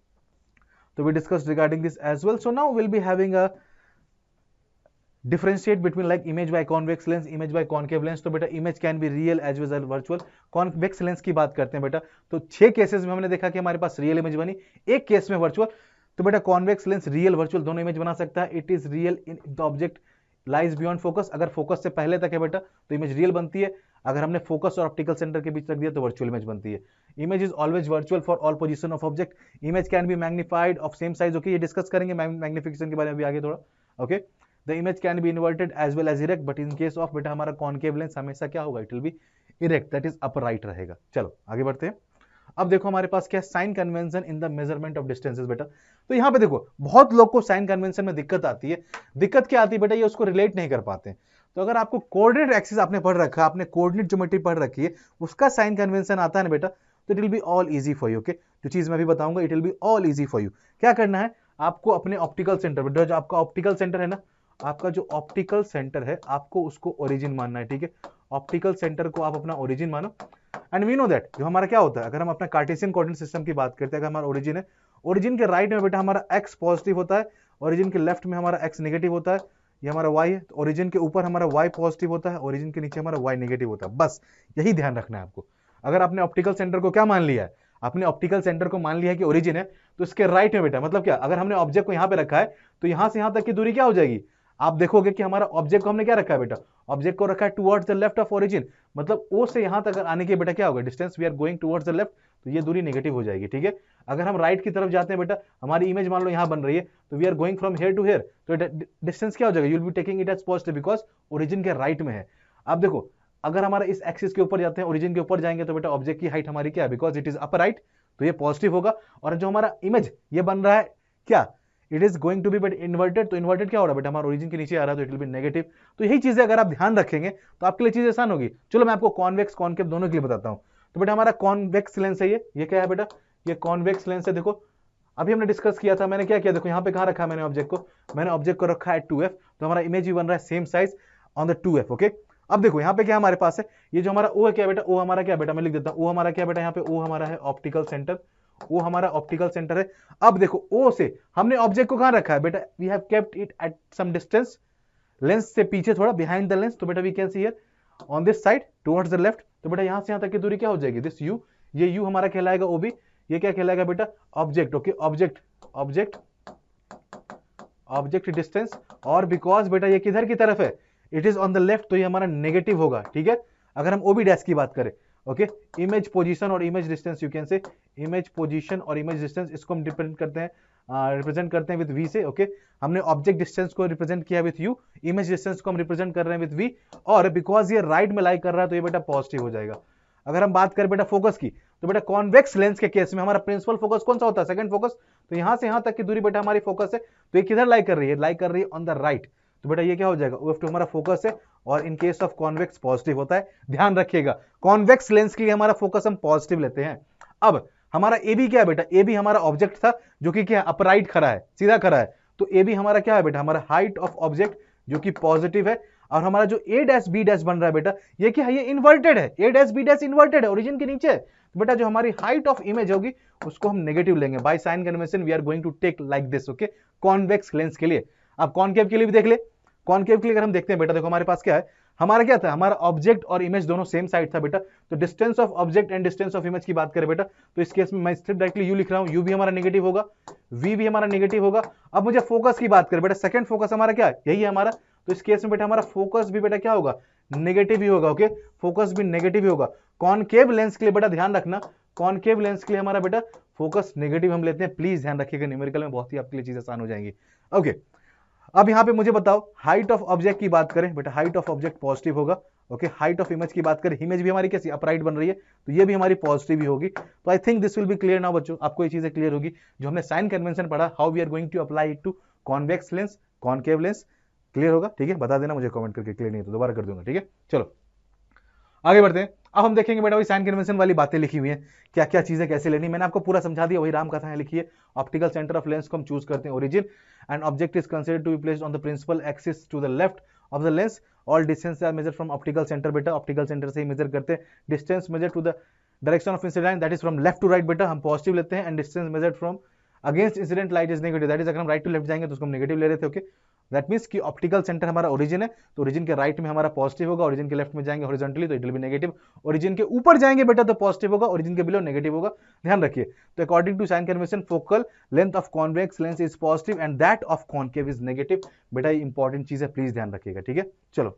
तो we discussed regarding this as well. So now we'll be having a differentiate between like image by convex lens, image by concave lens. तो बेटा image can be real as well as virtual. convex lens की बात करते हैं बेटा, तो 6 केसेस में हमने देखा कि हमारे पास रियल इमेज बनी, एक केस में वर्चुअल। तो बेटा कॉन्वेक्स लेंस रियल वर्चुअल दोनों इमेज बना सकता है। It is real in the object lies beyond focus, अगर फोकस से पहले तक है बेटा तो इमेज रियल बनती है, अगर हमने फोकस और ऑप्टिकल सेंटर के बीच रख दिया तो वर्चुअल इमेज बनती है। Image is always virtual for all position of object, image can be magnified of same size. Okay, ये डिस्कस करेंगे मैग्निफिकेशन के बारे में भी आगे थोड़ा। Okay, the image can be inverted as well as erect, but in case of बेटा हमारा कॉनकेव लेंस हमेशा क्या होगा, it will be erect, that is upright रहेगा। चलो आगे बढ़ते हैं। अब देखो हमारे पास क्या है, sign convention in the measurement of distances बेटा। तो यहाँ पे देखो बहुत लोग को साइन कन्वेंशन में दिक्कत आती है। दिक्कत क्या आती है बेटा, ये उसको रिलेट नहीं कर पाते हैं। तो अगर आपको कोऑर्डिनेट एक्सिस आपने पढ़ रखा है, आपने कोऑर्डिनेट ज्योमेट्री पढ़ रखी है, उसका साइन कन्वेंशन आता है ना बेटा, तो it will be all easy for you. Okay, जो चीज मैं भी बताऊंगा, it will be all easy for you. क्या करना है, आपको अपने ऑप्टिकल सेंटर बेटा, जो आपका ऑप्टिकल सेंटर है ना, आपका जो ऑप्टिकल सेंटर है आपको उसको ओरिजिन मानना है, ठीक है। ऑप्टिकल सेंटर को आप अपना ओरिजिन मानो। एंड वी नो दैट जो हमारा क्या होता है, अगर हम अपना कार्टेशियन कोऑर्डिनेट सिस्टम की बात करते हैं, अगर हमारा ओरिजिन है, ओरिजिन के राइट में बेटा हमारा एक्स पॉजिटिव होता है, ओरिजिन के लेफ्ट में हमारा एक्स नेगेटिव होता है, ये हमारा y है। तो ओरिजिन के ऊपर हमारा y पॉजिटिव होता है, ओरिजिन के नीचे हमारा y नेगेटिव होता है। बस यही ध्यान रखना है आपको। अगर आपने ऑप्टिकल सेंटर को क्या मान लिया है, आपने ऑप्टिकल सेंटर को मान लिया है कि ओरिजिन है, तो इसके राइट में बेटा मतलब क्या, अगर हमने ऑब्जेक्ट को यहां पे रखा है तो यहां से यहां तक की दूरी क्या हो जाएगी, आप देखोगे कि हमारा ऑब्जेक्ट को हमने क्या रखा है बेटा, ऑब्जेक्ट को रखा है towards the left of origin, मतलब ओ से यहां तक आने के बेटा क्या होगा, distance we are going towards the left, तो ये दूरी नेगेटिव हो जाएगी, ठीक है। अगर हम राइट की तरफ जाते हैं बेटा, हमारी इमेज मान लो यहां बन रही है, तो we are going from here to here, तो डिस्टेंस क्या हो जाएगा, you will be taking it as positive because origin के राइट में है। आप देखो, अगर हमारा इस एक्सिस के ऊपर जाते हैं, ओरिजिन के ऊपर जाएंगे, तो बेटा ऑब्जेक्ट की हाइट हमारी क्या है, because it is upper right, तो ये पॉजिटिव होगा। और जो हमारा इमेज ये बन रहा है क्या, it is going to be but inverted, तो इन्वर्टेड क्या हो रहा है बेटा, हमारा ओरिजिन के नीचे आ रहा है, तो इट विल बी नेगेटिव। तो यही चीजें अगर आप ध्यान रखेंगे तो आपके लिए चीज आसान होगी। चलो मैं आपको कॉन्वेक्स कॉनकेव दोनों के लिए बताता हूं। तो बेटा हमारा कॉन्वेक्स लेंस है, ये क्या है बेटा, ये कॉन्वेक्स लेंस है। देखो अभी हमने डिस्कस किया था, मैंने क्या किया, देखो यहाँ पे कहाँ रखा है मैंने ऑब्जेक्ट को, मैंने ऑब्जेक्ट को रखा है 2f, तो हमारा इमेज भी बन रहा है same size on the 2f, okay. अब देखो यहाँ पे क्या हमारे पास है, ये जो हमारा O है क्या बेटा, O हमारा क्या बेटा, मैं लिख देता हूँ, O हमारा क्या बेटा, यहाँ पे O हमारा है ऑप्टिकल सेंटर, O हमारा ऑप्टिकल सेंटर है। अब देखो O से हमने ऑब्जेक्ट को कहाँ रखा है बेटा, we have kept it at some distance, lens से पीछे थोड़ा बिहाइंड द लेंस, तो बेटा we can see here on this side towards the left, तो बेटा यहाँ से यहाँ तक की दूरी क्या हो जाएगी, दिस U, ये U हमारा कहलाएगा OB, ये क्या कहलाएगा बेटा, object, okay, object object object distance. और बिकॉज बेटा ये किधर की तरफ है, it is on the left, तो ये हमारा नेगेटिव होगा, ठीक है। अगर हम ओबी डैश की बात करें, ओके, इमेज पोजीशन और इमेज डिस्टेंस, यू कैन से इमेज पोजीशन और इमेज डिस्टेंस, इसको हम रिप्रेजेंट करते हैं विद वी से, ओके। हमने ऑब्जेक्ट डिस्टेंस को रिप्रेजेंट किया विद यू, इमेज डिस्टेंस को हम रिप्रेजेंट कर रहे हैं विद वी, और बिकॉज ये राइट में लाई कर रहा है तो ये बेटा पॉजिटिव हो जाएगा। अगर हम बात करें बेटा फोकस की, तो बेटा कॉन्वेक्स लेंस के केस में हमारा प्रिंसिपल फोकस कौन सा होता है, सेकंड फोकस, तो यहां से यहां तक की दूरी बेटा हमारी फोकस है, तो ये किधर लाई कर रही है, लाई कर रही है ऑन द राइट, तो बेटा ये क्या हो जाएगा, OF2 हमारा फोकस है, और इन केस ऑफ कॉन्वेक्स पॉजिटिव होता है। ध्यान रखिएगा कॉन्वेक्स लेंस के लिए हमारा फोकस हम पॉजिटिव लेते हैं। अब हमारा AB क्या है बेटा, AB हमारा ऑब्जेक्ट था जो कि क्या अपराइट खड़ा है, सीधा खड़ा है, तो AB हमारा क्या है बेटा, हमारा हाइट ऑफ ऑब्जेक्ट जो कि पॉजिटिव है। और हमारा जो A डैश B डैश बन रहा है बेटा, ये क्या है, ये इन्वर्टेड है, A dash B dash inverted है, ओरिजिन के नीचे है, तो बेटा जो हमारी हाइट ऑफ इमेज होगी उसको हम नेगेटिव लेंगे। By sign convention we are going to take like this, okay, convex lens के लिए। अब कॉनकेव के लिए भी देख ले, कॉनकेव के लिए अगर हम देखते हैं बेटा, देखो हमारे पास क्या है, हमारा क्या था, हमारा ऑब्जेक्ट और इमेज दोनों सेम साइड था बेटा, तो distance of object and distance of image की बात करें बेटा, तो इस केस में मैं सिर्फ डायरेक्टली यू लिख रहा हूं, यू भी हमारा नेगेटिव होगा, वी भी हमारा नेगेटिव होगा। अब मुझे फोकस की बात करें बेटा, सेकंड फोकस हमारा क्या है, यही है हमारा, तो इस केस में बेटा हमारा फोकस भी बेटा क्या होगा, नेगेटिव ही होगा, ओके, फोकस भी नेगेटिव ही होगा। कॉनकेव लेंस के लिए बेटा ध्यान रखना, कॉनकेव लेंस के लिए हमारा बेटा फोकस नेगेटिव हम लेते हैं, प्लीज ध्यान रखिएगा, न्यूमेरिकल में बहुत ही आपके लिए चीज आसान हो जाएंगी, ओके। अब यहां पे मुझे बताओ हाइट ऑफ ऑब्जेक्ट की बात करें बेटा, हाइट ऑफ ऑब्जेक्ट पॉजिटिव होगा, ओके। हाइट ऑफ इमेज की बात करें, इमेज भी हमारी कैसी अपराइट बन रही है, तो ये भी हमारी पॉजिटिव ही होगी। तो I think this will be clear now बच्चों, आपको ये चीजें क्लियर होगी जो हमने साइन कन्वेंशन पढ़ा, how we are going to apply it to convex lens, concave lens, clear होगा, ठीक है। बता देना मुझे कमेंट करके, क्लियर नहीं है तो दोबारा कर दूंगा, ठीक है। चलो आगे बढ़ते हैं। अब हम देखेंगे बेटा वही साइन कन्वेंशन वाली बातें लिखी हुई हैं, क्या क्या चीजें कैसे लेनी, मैंने आपको पूरा समझा दिया, वही राम कथा है लिखी है। ऑप्टिकल सेंटर ऑफ लेंस को हम चूज करते हैं origin, and object is considered to be placed on the principal axis to the left of the lens, all distance are measured from optical centre बेटा, ऑप्टिकल सेंटर से ही मेजर करते हैं। Distance measure to the direction of incident line, that is from left to right बेटा, हम पॉजिटिव लेते हैं, and distance measured from against incident light is negative, that is अगर हम राइट टू लेफ्ट जाएंगे तो उसको हम नेगेटिव ले रहे थे, ओके। दैट मींस कि ऑप्टिकल सेंटर हमारा ओरिजिन है, तो ओरिजिन के राइट में हमारा पॉजिटिव होगा, ओरिजिन के लेफ्ट में जाएंगे हॉरिजॉन्टली तो it will B negative, origin के ऊपर जाएंगे बेटा तो पॉजिटिव होगा, ओरिजिन के बिलो नेगेटिव होगा, ध्यान रखिए। तो according to sign convention focal length of convex lens is positive and that of concave is negative, बेटा ये इंपॉर्टेंट चीज है, प्लीज ध्यान रखिएगा, ठीक है। चलो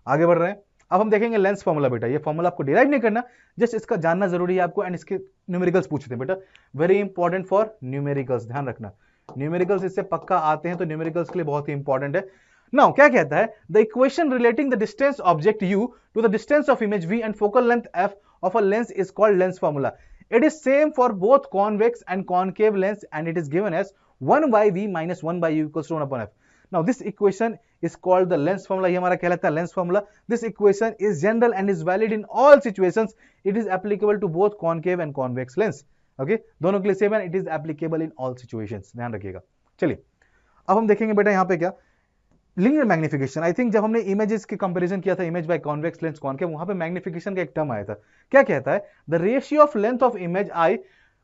आगे बढ़ रहे हैं। अब हम देखेंगे लेंस फॉर्मूला बेटा, ये फॉर्मूला आपको डिराइव नहीं करना, जस्ट इसका जानना जरूरी है आपको, एंड इसके न्यूमेरिकल्स पूछते हैं बेटा, वेरी इंपॉर्टेंट फॉर न्यूमेरिकल्स, ध्यान रखना, न्यूमेरिकल्स इससे पक्का आते हैं, तो न्यूमेरिकल्स के लिए बहुत ही इंपॉर्टेंट है। नाउ क्या कहता है, the equation relating the distance object u to the distance of image v and focal length f of a lens is called lens formula, it is same for both convex and concave lens and it is given as 1/v minus 1/u equals to 1/f. Now this equation is called the lens formula, ये हमारा कहलाता है lens formula. This equation is general and is valid in all situations. It is applicable to both concave and convex lens. Okay, दोनों के लिए सेम है, it is applicable in all situations, ध्यान रखिएगा। चलिए अब हम देखेंगे बेटा यहाँ पे क्या, लीनियर मैग्निफिकेशन। आई थिंक जब हमने इमेजेस के कंपैरिजन किया था, image by convex lens concave, वहां पे मैग्निफिकेशन का एक टर्म आया था, क्या कहता है, the ratio of length of image i,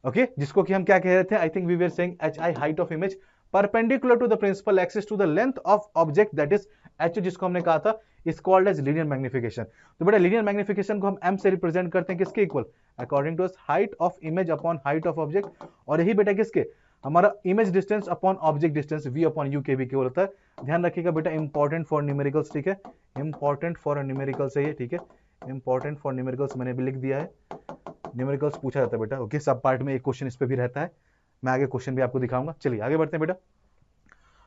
okay, जिसको कि हम क्या कह रहे थे, I think we were saying h i, height of image, perpendicular to the principal axis to the length of object, that is h, जिसको हमने कहा था is called as linear magnification. तो बेटा लीनियर मैग्निफिकेशन को हम एम से रिप्रेजेंट करते हैं, किसके equal, according to height of image upon height of object, और यही बेटा किसके, हमारा image distance upon object distance, v upon u के भी केवल होता है। ध्यान रखिएगा बेटा, इंपॉर्टेंट फॉर न्यूमेरिकल्स, ठीक है, इंपॉर्टेंट फॉर न्यूमेरिकल्स है ये, ठीक है, इंपॉर्टेंट फॉर न्यूमेरिकल्स मैंने भी लिख दिया है, न्यूमेरिकल्स पूछा जाता है बेटा, ओके, सब पार्ट में एक क्वेश्चन इस पे भी रहता है, मैं आगे क्वेश्चन भी आपको दिखाऊंगा। चलिए आगे बढ़ते हैं बेटा।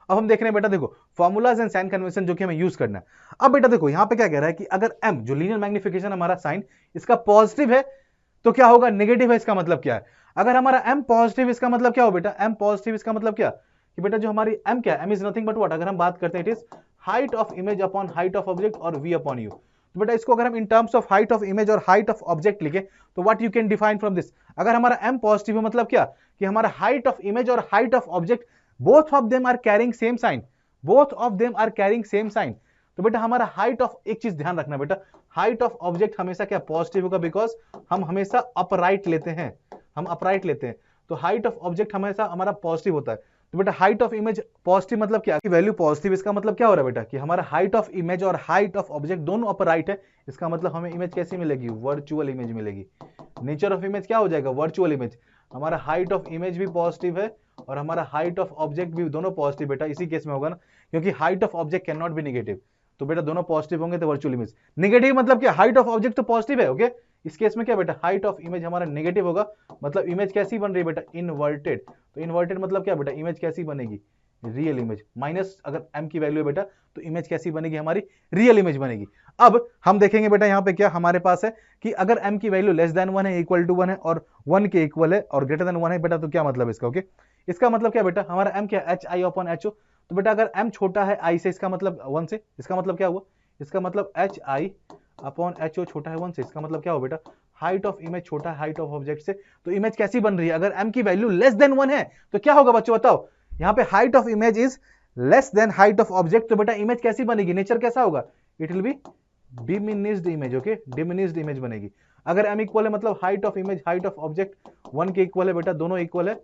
अब हम देख रहे हैं बेटा, देखो फॉर्मूलाज एंड साइन कन्वेंशन जो कि हमें यूज करना है। अब बेटा देखो यहाँ पे क्या कह रहा है कि अगर m जो लीनियर मैग्निफिकेशन हमारा साइन इसका पॉजिटिव है तो क्या होगा, नेगेटिव है, इसका मतलब क्या है, अगर हमारा m पॉजिटिव इसका मतलब क्या हो बेटा, m पॉजिटिव इसका मतलब क्या, कि बेटा जो हमारी m क्या है, m is nothing but what, अगर हम बात करते हैं it is height of image upon height of object और v अपॉन u। तो बेटा इसको अगर हम in terms of height of image और हाइट ऑफ ऑब्जेक्ट लिखे तो what you can define from this, अगर हमारा m पॉजिटिव है मतलब क्या, कि हमारा हाइट ऑफ इमेज और height of object both of them are carrying same sign, both of them are carrying same sign. तो बेटा हमारा हाइट ऑफ, एक चीज ध्यान रखना बेटा, हाइट ऑफ ऑब्जेक्ट हमेशा क्या पॉजिटिव होगा, बिकॉज हम हमेशा अपराइट लेते हैं, हम अपराइट लेते हैं, तो हाइट ऑफ ऑब्जेक्ट हमेशा हमारा पॉजिटिव होता है। तो बेटा हाइट ऑफ इमेज पॉजिटिव मतलब क्या, वैल्यू पॉजिटिव, इसका मतलब क्या हो रहा है बेटा, कि हमारा हाइट ऑफ इमेज और हाइट ऑफ ऑब्जेक्ट दोनों अपराइट है, इसका मतलब हमें इमेज कैसी मिलेगी, वर्चुअल इमेज मिलेगी। नेचर ऑफ इमेज क्या हो जाएगा, वर्चुअल इमेज। हमारा हाइट ऑफ इमेज भी पॉजिटिव है और हमारा हाइट ऑफ ऑब्जेक्ट भी दोनों पॉजिटिव बेटा, इसी केस में होगा ना, क्योंकि height of object can not be negative, तो बेटा दोनों पॉजिटिव होंगे तो वर्चुअल इमेज। नेगेटिव मतलब क्या, हाइट ऑफ ऑब्जेक्ट तो पॉजिटिव है, ओके, इस केस में क्या बेटा, हाइट ऑफ इमेज हमारा नेगेटिव होगा, मतलब इमेज कैसी बन रही है बेटा, इनवर्टेड। तो इनवर्टेड मतलब क्या बेटा, इमेज कैसी बनेगी, रियल इमेज, माइनस अगर m की वैल्यू है बेटा तो इमेज कैसी बनेगी, हमारी रियल इमेज बनेगी। अब हम देखेंगे बेटा यहाँ पे क्या हमारे पास है कि अगर m की वैल्यू लेस देन 1 है, इक्वल टू 1 है और 1 के इक्वल है और ग्रेटर देन 1 है बेटा, तो क्या मतलब इसका, ओके, इसका मतलब क्या बेटा, हमारा m क्या, h i upon h o. तो बेटा अगर m छोटा है i से, इसका मतलब 1 से, इसका मतलब क्या हुआ, इसका मतलब h i upon h o छोटा है 1 से, इसका मतलब क्या हो बेटा, हाइट ऑफ इमेज छोटा है हाइट ऑफ ऑब्जेक्ट से, तो इमेज कैसी बन रही है, अगर m की वैल्यू लेस देन 1 है तो क्या होगा बच्चों बताओ, यहाँ पे height of image is less than height of object, तो बेटा इमेज कैसी बनेगी, नेचर कैसा होगा, it will B diminished image, okay, diminished image बनेगी। अगर m इक्वल है मतलब height of image height of object 1 के इक्वल है बेटा, दोनों इक्वल है,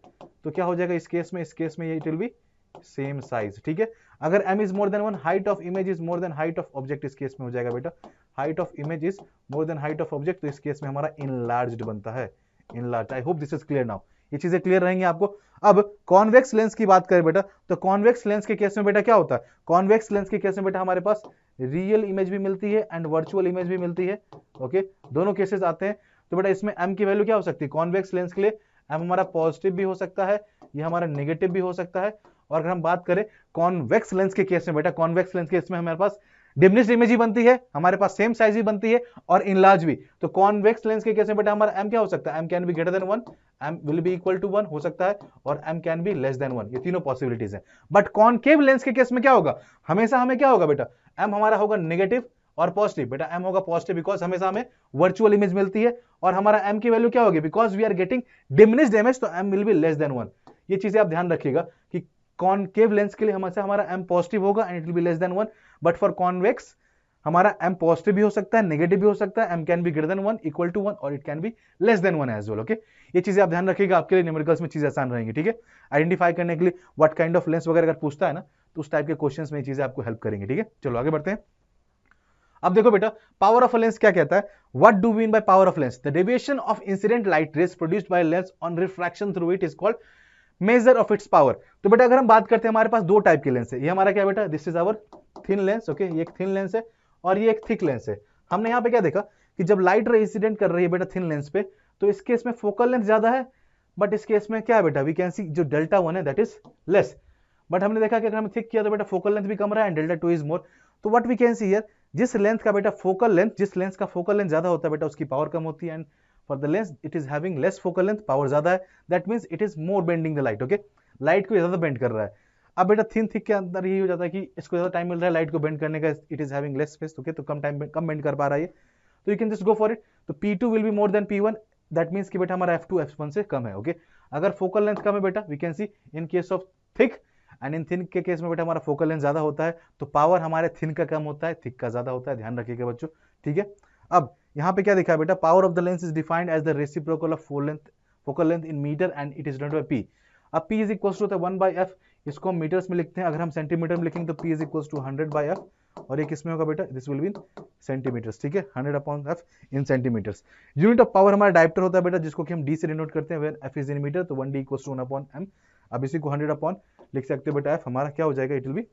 तो क्या हो जाएगा इस केस में ये it will B same size, ठीक है। अगर m is more than 1, height of image is more than height of object, इस केस में हो जाएगा बेटा height of image is more than height of object, तो इस केस में हमारा इनलार्ज्ड बनता है, enlarge. I hope this is clear now, ये चीजें क्लियर रहेंगी आपको। अब कॉन्वेक्स लेंस की बात करें बेटा, तो कॉन्वेक्स लेंस के केस में बेटा क्या होता है, कॉन्वेक्स लेंस के केस में बेटा हमारे पास रियल इमेज भी मिलती है एंड वर्चुअल इमेज भी मिलती है, ओके, दोनों केसेस आते हैं। तो बेटा इसमें m की वैल्यू क्या हो सकती है, कॉन्वेक्स लेंस के लिए m हमारा पॉजिटिव भी हो सकता है, ये हमारा नेगेटिव भी हो सकता है। और अगर हम बात करें कॉन्वेक्स लेंस के केस में बेटा, कॉन्वेक्स लेंस के केस में हमारे पास डिमिनिश्ड इमेज ही बनती है, हमारे पास सेम साइज भी बनती है और इनलार्ज भी। तो कॉन्वेक्स लेंस के केस में बेटा हमारा m क्या हो सकता है, m can be greater than 1, m will be equal to 1 हो सकता है, और m can be less than 1, ये तीनों पॉसिबिलिटीज हैं। बट कॉनकेव लेंस के केस में क्या होगा, हमेशा हमें क्या होगा बेटा, m हमारा होगा नेगेटिव और पॉजिटिव, बेटा m होगा पॉजिटिव बिकॉज हमेशा हमें वर्चुअल इमेज मिलती है, और हमारा m की वैल्यू क्या होगी, because we are getting diminished image, तो m will be less than 1। ये चीजें आप ध्यान रखिएगा कि कॉनकेव लेंस के लिए हमेशा हमारा m पॉजिटिव होगा and it will be less than 1, but for convex हमारा m पॉजिटिव भी हो सकता है, नेगेटिव भी हो सकता है, m can be greater than 1, equal to 1 और it can be less than 1 as well, okay. ये चीजें आप ध्यान रखिएगा, आपके लिए न्यूमेरिकल्स में चीजें आसान रहेंगी, ठीक है, आइडेंटिफाई करने के लिए व्हाट काइंड ऑफ लेंस वगैरह अगर पूछता है ना, तो उस टाइप के क्वेश्चंस में ये चीजें आपको हेल्प करेंगे, ठीक है। चलो आगे बढ़ते हैं। अब देखो बेटा पावर ऑफ अ लेंस क्या कहता है, what do mean by power of lens, the deviation of incident light rays produced by lens on refraction through it is called measure of its power. तो बेटा अगर हम बात करते हैं, हमारे पास दो टाइप के लेंस है, ये हमारा क्या बेटा, this is our thin lens, okay, ये एक थिन लेंस है और ये एक थिक लेंस है। हमने यहाँ पे क्या देखा कि जब लाइट रे इंसिडेंट कर रही है बेटा थिन लेंस पे, तो इस केस में फोकल लेंथ ज्यादा है, बट इस केस में क्या है बेटा, वी कैन सी जो डेल्टा 1 है दैट इज लेस। बट हमने देखा कि अगर हम थिक किया तो बेटा फोकल लेंथ भी कम रहा है एंड डेल्टा 2 इज मोर। तो what we can see here, जिस लेंथ का बेटा फोकल लेंथ, जिस लेंस का फोकल लेंथ ज्यादा होता है बेटा उसकी पावर कम होती है, and for the lens it is having less focal length, power ज्यादा है, that means it is more bending the light, okay, light को ज्यादा बेंड कर रहा है। अब बेटा थिन थिक के अंदर यही हो जाता है कि इसको ज्यादा टाइम मिल रहा है लाइट को बेंड करने का, it is having less space, okay, तो कम टाइम कम बेंड कर पा रहा है, तो you can just go for it. तो P2 will be more than P1 that means कि बेटा हमारा f2 f1 से कम है। ओके, अगर फोकल लेंथ कम है बेटा, we can see in case of thick and in thin के केस में बेटा हमारा फोकल लेंथ ज्यादा होता है, तो पावर हमारे थिन का कम होता है, थिक का ज्यादा होता है, ध्यान रखिएगा बच्चों। ठीक है, अब यहाँ पे क्या दिखा है बेटा, power of the lens is defined as the reciprocal of focal length in metre and it is denoted by p। अब p is equal to 1/f, इसको हम मीटर्स में लिखते हैं, अगर हम सेंटीमीटर में लिखेंगे तो p is equal to 100/f, और ये किसमें होगा बेटा, this will be in centimetres. ठीक है, 100/f in centimetres. Unit of power हमारा डायप्टर होता है बेटा, जिसको कि हम d से डिनोट करते हैं, where f is in metre, तो 1d इक्वल टू 1/m। अब इसी को 100 लिख सकते हो बेटा, f हमारा क्या हो जाएगा, it will be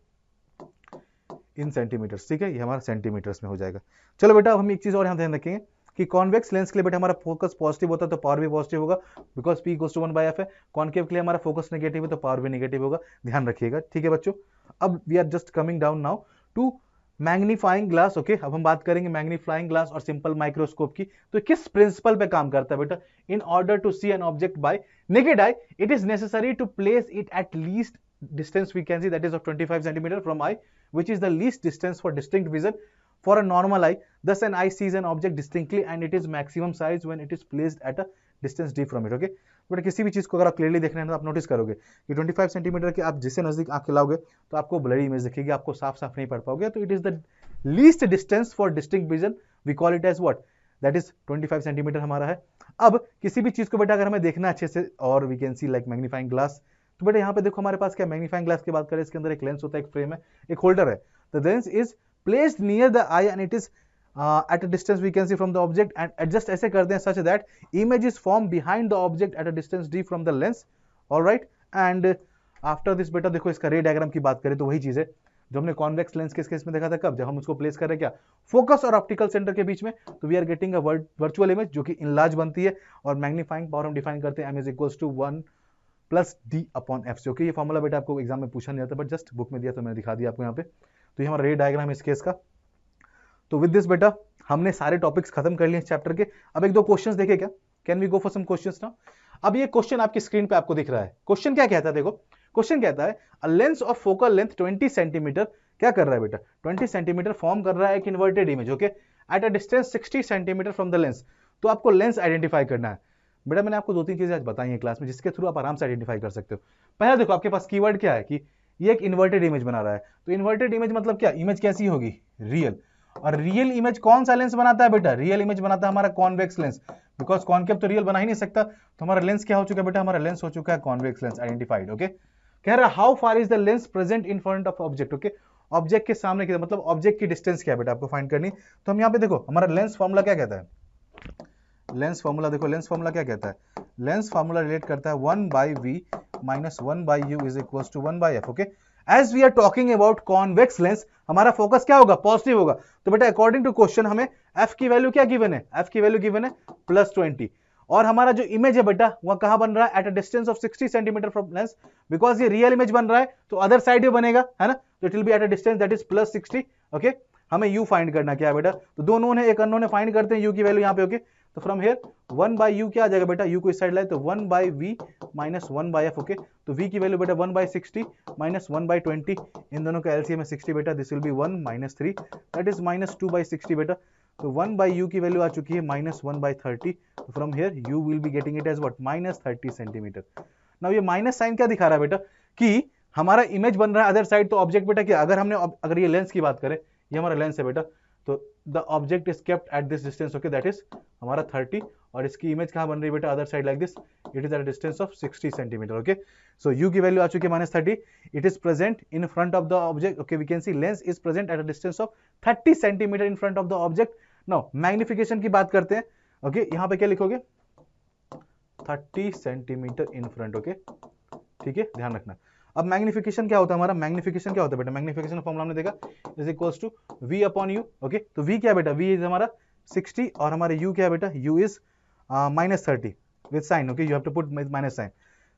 in centimetres. ठीक है, ये हमारा सेंटीमीटर्स में हो जाएगा। चलो बेटा, अब हम एक चीज और यहाँ ध्यान रखेंगे कि कॉन्वेक्स लेंस के लिए बेटा हमारा फोकस पॉजिटिव होता है तो पावर भी पॉजिटिव होगा, because p equals to 1/f है। कॉन्केव के लिए हमारा फोकस नेगेटिव है तो पावर भी नेगेटिव होगा, ध्यान रखिएगा। ठीक है बच्चों, अब we are just coming down now to magnifying glass. Okay, अब हम बात करेंगे मैग्नीफाइंग ग्लास और सिंपल माइक्रोस्कोप की। तो किस प्रिंसिपल पे काम करता है बेटा, in order to see an object by naked eye it is necessary to place it at least distance we can see, that is of 25 centimeter from eye, which is the least distance for distinct vision for a normal eye. Thus an eye sees an object distinctly and it is maximum size when it is placed at a distance d from it. Okay, but किसी भी चीज को अगर आप क्लियरली देख रहे हैं तो आप नोटिस करोगे कि 25 सेंटीमीटर के आप जिससे नजदीक आंख लाओगे तो आपको ब्लरी इमेज दिखेगी, आपको साफ साफ नहीं पढ़ पाओगे। तो it is the least distance for distinct vision, we call it as what, that is 25 centimetre हमारा है। अब किसी भी चीज को बेटा अगर हमें देखना अच्छे से, और we can see like magnifying glass, तो बेटा यहाँ पे देखो हमारे पास क्या मैग्नीफाइंग ग्लास की बात करें, इसके अंदर एक लेंस होता है, एक फ्रेम है, एक होल्डर है। The lens is placed near the eye and it is at a distance we can see from the object and adjust ऐसे कर दें such that image is form behind the object at a distance D from the lens. Alright, and after this बेटा देखो इसका रे डायग्राम की बात करें तो वही चीज है जो हमने कॉन्वेक्स लेंस के केस में देखा था, कब, जब हम उसको प्लेस कर रहे हैं क्या, फोकस और ऑप्टिकल सेंटर के बीच में, तो we are getting a virtual image जो कि इनलार्ज बनती है, और मैग्नीफाइंग पावर हम डिफाइन करते हैं m is equals to 1 plus d/f से। ओके, ये फॉर्मूला बेटा आपको एग्जाम में पूछा नहीं जाता, बट जस्ट बुक में दिया तो मैंने दिखा दिया आपको यहाँ पे। तो ये हमारा रे डायग्राम इस केस का। तो विद दिस बेटा हमने सारे टॉपिक्स खत्म कर लिए इस चैप्टर के। अब एक दो क्वेश्चंस देखे क्या, can we go for some questions now. अब ये क्वेश्चन आपकी स्क्रीन पे आपको दिख रहा है। क्वेश्चन क्या कहता है, देखो क्वेश्चन कहता है a lens of focal length 20 centimetre क्या कर रहा है बेटा, 20 सेंटीमीटर फॉर्म कर रहा है एक inverted image. Okay, eight a distance 60 centimetre from the lens. तो आपको लेंस आइडेंटिफाई करना है बेटा। मैंने आपको दो तीन चीजें आज बताई हैं क्लास में जिसके थ्रू आप आराम से आइडेंटिफाई कर सकते हो। पहला देखो आपके पास कीवर्ड क्या है कि ये एक इन्वर्टेड इमेज बना रहा है। तो इन्वर्टेड इमेज मतलब क्या, इमेज कैसी होगी, रियल। और रियल इमेज कौन सा लेंस बनाता है बेटा, रियल इमेज बनाता है हमारा कॉन्वेक्स लेंस, बिकॉज कॉन्केव तो रियल बना ही नहीं सकता। तो हमारा लेंस क्या हो चुका है बेटा, हमारा लेंस हो चुका है कॉन्वेक्स लेंस, आइडेंटिफाइड। ओके, कह रहा है how far is the lens present in front of object. Okay, object के सामने की, मतलब ऑब्जेक्ट की डिस्टेंस क्या है बेटा आपको फाइंड करनी। तो हम यहाँ पे देखो हमारा लेंस फॉर्मूला क्या कहता है, लेंस फॉर्मूला देखो, लेंस फॉर्मूला क्या कहता है, लेंस फॉर्मूला रिलेट करता है 1/v minus 1/u is equals to 1/f। Okay, as we are talking about convex lens हमारा फोकस क्या होगा, पॉजिटिव होगा। तो बेटा अकॉर्डिंग टू क्वेश्चन हमें f की वैल्यू क्या गिवन है, f की वैल्यू गिवन है +20, और हमारा जो इमेज है बेटा वह कहां बन रहा है, eight a distance of 60 centimetre from lens, because ये रियल इमेज बन रहा है तो अदर साइड भी बनेगा, है ना। तो it will B eight a distance that is +60। Okay, हमें u फाइंड करना क्या है बेटा, तो दोनों ने एक अननोन ने फाइंड करते हैं u की वैल्यू यहाँ पे। ओके, तो फ्रॉम हियर 1/u क्या आ जाएगा बेटा, u को इस साइड लाए तो 1/v minus 1/f। ओके, तो v की वैल्यू बेटा 1/60 minus 1/20, इन दोनों का एलसीएम है 60 बेटा, this will B 1 - 3 that is -2/60 बेटा। तो 1/u की वैल्यू आ चुकी है -1/30। तो from here u will be getting it as what, -30 centimetre. Now ये माइनस साइन क्या दिखा रहा है बेटा कि हमारा इमेज बन रहा है अदर साइड, तो ऑब्जेक्ट बेटा क्या, अगर हमने अगर ये लेंस की बात करें, ये हमारा लेंस है बेटा, तो the object is kept at this distance. Okay, that is हमारा 30, और इसकी इमेज कहां बन रही है बेटा, other side like this, it is at a distance of 60 centimetre. Okay, so u की वैल्यू आ चुकी है -30, it is present in front of the object. Okay, we can see lens is present at a distance of 30 centimetre in front of the object. Now magnification की बात करते हैं। ओके, यहां पे क्या लिखोगे, 30 सेंटीमीटर इन फ्रंट। ओके, ठीक है, ध्यान रखना। अब मैग्निफिकेशन क्या होता है हमारा, मैग्निफिकेशन क्या होता है बेटा, मैग्निफिकेशन फॉर्मूला हमने देखा is equals to v/u। Okay, तो v क्या है बेटा, v इज हमारा 60, और हमारे u क्या है बेटा, u is -30 with sign. Okay, you have to put minus sign,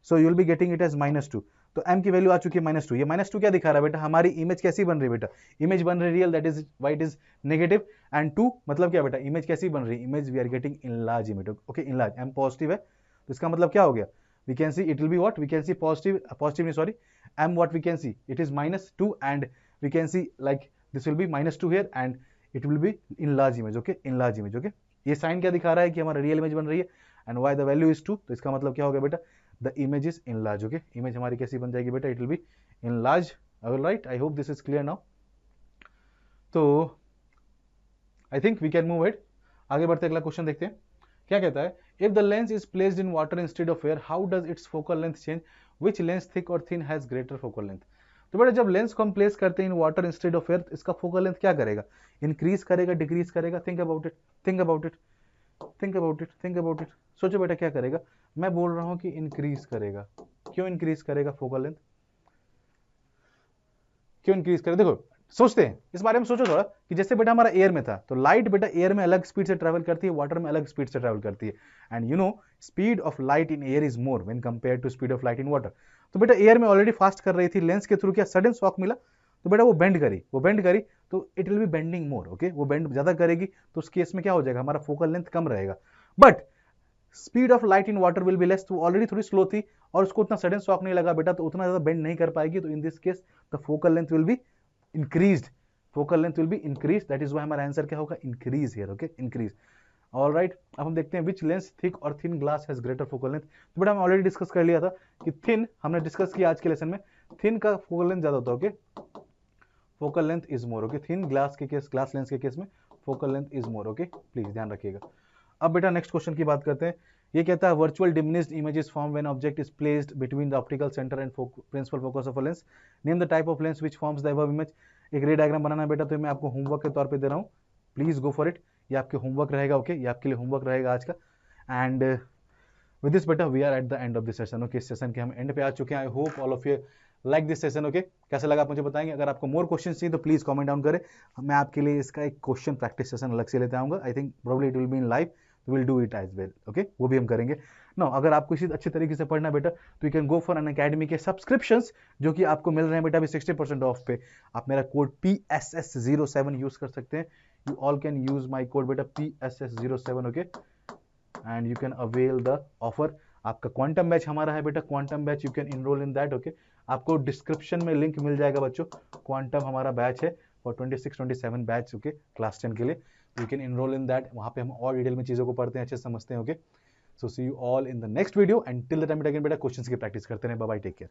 so you will be getting it as -2। तो m की वैल्यू आ चुकी है -2। ये -2 क्या दिखा रहा है बेटा, हमारी इमेज कैसी बन रही है बेटा, इमेज बन रही है real, that is why it is negative, and 2 मतलब क्या बेटा, इमेज कैसी बन रही है, image we are getting enlarge image. Okay, enlarge, m positive है तो इसका मतलब क्या हो गया, we can see it will be what, we can see positive sorry, m what we can see, it is -2, and we can see like this will be -2 here and it will be in large image। okay, in large image। okay, ये साइन क्या दिखा रहा है कि हमारा रियल इमेज बन रही है and why the value is 2, तो इसका मतलब क्या होगा बेटा, the image is enlarge. Okay, image हमारी कैसी बन जाएगी बेटा, it will be enlarge. Right, I hope this is clear now. तो I think we can move it, आगे बढ़ते अगला क्वेश्चन देखते हैं क्या कहता है। If the lens is placed in water instead of air, how does its focal length change, which lens thick और thin has greater focal length. तो बेटा जब लेंस को हम प्लेस करते हैं in water instead of air, इसका फोकल लेंथ क्या करेगा, इंक्रीज करेगा, डिक्रीज करेगा। Think about it, think about it, think about it, think about it. सोचो बेटा क्या करेगा, मैं बोल रहा हूं कि इंक्रीज करेगा। क्यों इंक्रीज करेगा फोकल लेंथ, क्यों इंक्रीज करेगा? देखो सोचते हैं इस बारे में, सोचो थोड़ा कि जैसे बेटा हमारा एयर में था, तो लाइट बेटा एयर में अलग स्पीड से ट्रैवल करती है, वाटर में अलग स्पीड से ट्रैवल करती है। And you know speed of light in air is more when compare to speed of light in water. तो बेटा एयर में ऑलरेडी फास्ट कर रही थी, लेंस के थ्रू क्या सडन शॉक मिला, तो बेटा वो बेंड करी, वो बेंड करी तो it will B bending more. Okay, वो बेंड ज्यादा करेगी तो उस केस में क्या हो जाएगा, हमारा फोकल लेंथ कम रहेगा। But speed of light in water will be less, तो ऑलरेडी थोड़ी स्लो थी और उसको उतना सडन शॉक नहीं लगा बेटा, तो उतना ज्यादा बेंड नहीं कर पाएगी। तो in this case the focal length will be increased, focal length will be increase, that is why हमारा आंसर क्या होगा, increase here. Okay, increase. All right, अब हम देखते हैं विच लेंस थिक और thin glass has greater focal length. तो बेटा हम ऑलरेडी डिस्कस कर लिया था कि थिन हमने डिस्कस किया आज के लेसन में, थिन का फोकल लेंथ ज्यादा होता है। Okay, focal length is more. Okay, thin glass के केस, ग्लास लेंस के केस में focal length is more. Okay, please ध्यान रखिएगा। अब बेटा नेक्स्ट क्वेश्चन की बात करते हैं। ये कहता है virtual diminished images form when object is placed between the optical centre and principal focus of a lens. Name the type of lens which forms the above image. एक रे डायग्राम बनाना है बेटा, तो मैं आपको होमवर्क के तौर पे दे रहा हूँ, प्लीज गो फॉर इट। ये आपके होमवर्क रहेगा। ओके, ये आपके लिए होमवर्क रहेगा आज का। एंड विद दिस बेटा we are at the end of this session. Okay, इस सेशन के हम एंड पे आ चुके हैं। I hope all of you like this session. Okay, कैसा लगा आप मुझे बताएंगे। अगर आपको मोर क्वेश्चन चाहिए तो प्लीज कमेंट डाउन करें, मैं आपके लिए इसका एक क्वेश्चन प्रैक्टिस सेशन अलग से लेते आऊंगा। I think probably it will be in live, will do it as well. Okay, वो भी हम करेंगे। नो, अगर आपको इसी अच्छे तरीके से पढ़ना बेटा तो you can go for Unacademy के सब्सक्रिप्शंस, जो कि आपको मिल रहे हैं बेटा अभी 60% ऑफ पे। आप मेरा कोड PSS07 यूज कर सकते हैं। You all can use my code बेटा PSS07। Okay, and you can avail the offer. आपका क्वांटम बैच हमारा है बेटा, quantum batch you can enrol in that. Okay, आपको डिस्क्रिप्शन में लिंक मिल जाएगा बच्चों, क्वांटम हमारा बैच है फॉर 26-27 बैच। ओके, क्लास 10 के लिए you can enrol in that. वहां पे हम और डिटेल में चीजों को पढ़ते हैं, अच्छे समझते हैं। Okay, so see you all in the next video and till the time again बेटा क्वेश्चंस की प्रैक्टिस करते रहे। Bye bye, take care.